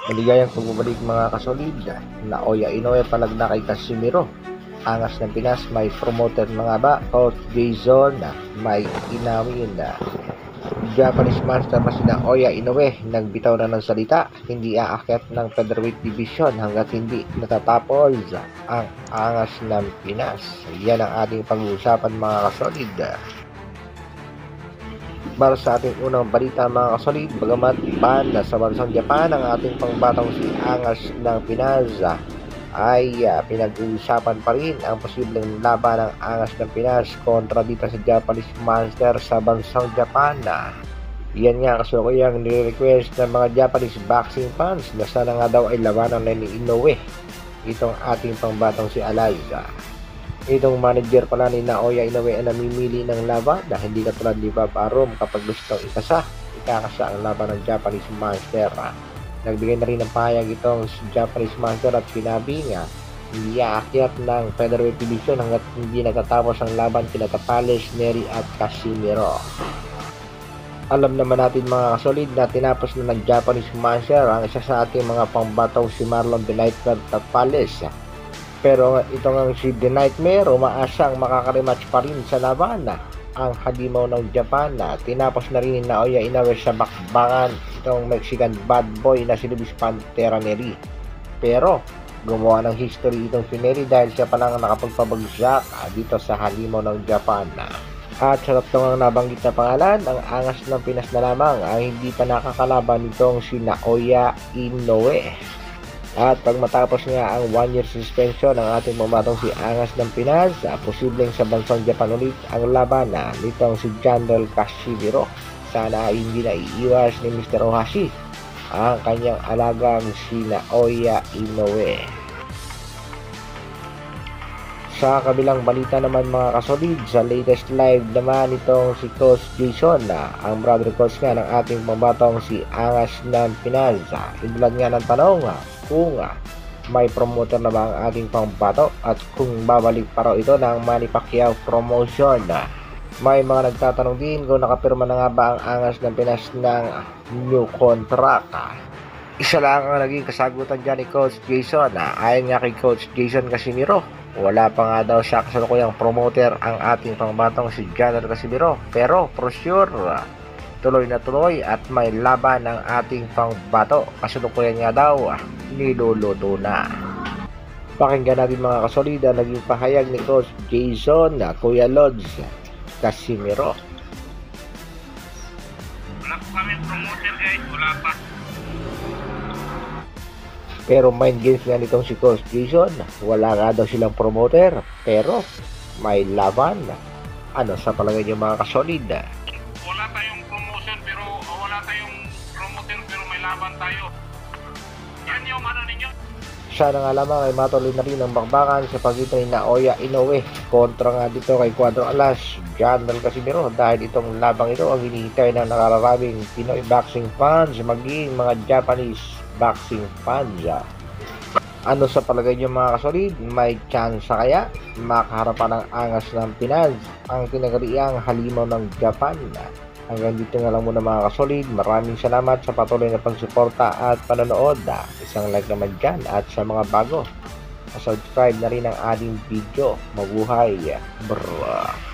Maligayang pagbabalik mga kasolid. Naoya Inoue palagna kay Casimiro. Angas ng Pinas, may promoter mga ba? Coach Jason, may inawin na Japanese master na si Naoya Inoue nagbitaw na ng salita, hindi aakyat ng featherweight division hanggat hindi natatapos ang angas ng Pinas. Yan ang ating pag-uusapan mga kasolid. Para sa ating unang balita mga kasolid, bagamat ban na sa bansang Japan ang ating pangbatang si Angas ng Pinas, ay pinag-uusapan pa rin ang posibleng laban ng Angas ng Pinas kontra dito sa Japanese Master sa bansang Japan. Yan nga kasulukuyang nire-request ng mga Japanese boxing fans na sana nga daw ay labanan na ni Inoue itong ating pangbatang si Alayza. Itong manager pala ni Naoya Inoue ay namimili ng laban na hindi katulad ni Bob Arum kapag gustong ikasa ang laban ng Japanese Master. Nagbigay na rin ng pahayag itong Japanese Master at sinabi nga hindi aakyat ng featherweight division hanggat hindi natatapos ang laban kina Tapales, Nery at Casimiro. Alam naman natin mga kasolid na tinapos na ng Japanese Master ang isa sa ating mga pangbatong si Marlon The Nightmare Tapales. Pero ito nga si The Nightmare umaasang makaka-rematch pa rin sa laban. Ang halimaw ng Japan tinapos na rin ni Naoya Inoue sa bakbakan itong Mexican bad boy na si Luis Pantera Nery. Pero gumawa ng history itong si Nery dahil siya pa lang nakapagpabagsak dito sa halimaw ng Japan. At sa tatlong nabanggit na pangalan, ang Angas ng Pinas na lamang ang hindi pa nakakalaban nitong si Naoya Inoue. At pag matapos nga ang 1-year suspension ng ating mamatong si Angas ng Pinas, posibleng sa bansang Japan ulit ang laban nitong si Jandel Casimiro. Sana hindi na iiwas ni Mr. Ohashi ang kanyang alagang si Naoya Inoue. Sa kabilang balita naman mga kasolid, sa latest live naman itong si Coach Jason, ang brother coach nga ng ating mabatong si Angas ng Pinas. Ibulan nga ng tanong kung may promoter na ba ang ating pangbato at kung babalik pa raw ito ng Manny Pacquiao promotion. May mga nagtatanong din kung nakapirma na nga ba ang Angas ng Pinas ng new contract. Isa lang ang naging kasagutan dyan ni Coach Jason. Ayon nga kay Coach Jason Casimiro, wala pa nga daw siya kasalukuyang promoter ang ating pangbatong si Jandel Casimiro. Pero for sure, tuloy na tuloy at may laban ng ating pangbato. Kasalukuyan nga daw, niluluto na. Pakinggan natin mga kasolida, naging pahayag ni Coach Jason Kuya Lods Casimiro. Wala po kami promoter guys, wala pa. Pero mind games nga nitong si Coach Jason, wala nga daw silang promoter pero may laban. Ano sa palagay niyo mga kasolid? Wala tayong promotion pero wala tayong promoter pero may laban tayo. Yan yung ano ninyo. Sana nga lamang ay matuloy na rin ang bakbakan sa pagitan ni Naoya Inoue kontra nga dito kay Cuadro Alas, Jandel Casimiro, dahil itong labang ito ang hinihintay ng nakararaming Pinoy boxing fans maging mga Japanese boxing fans. Ano sa palagay niyo mga kasolid? May chance kaya makaharapan ng Angas ng Pinas ang tinagariang halimaw ng Japan? Hanggang dito na lang muna mga kasolid. Maraming salamat sa patuloy na pagsuporta at panonood. Isang like naman dyan at sa mga bago, subscribe na rin ang ating video. Mabuhay bro!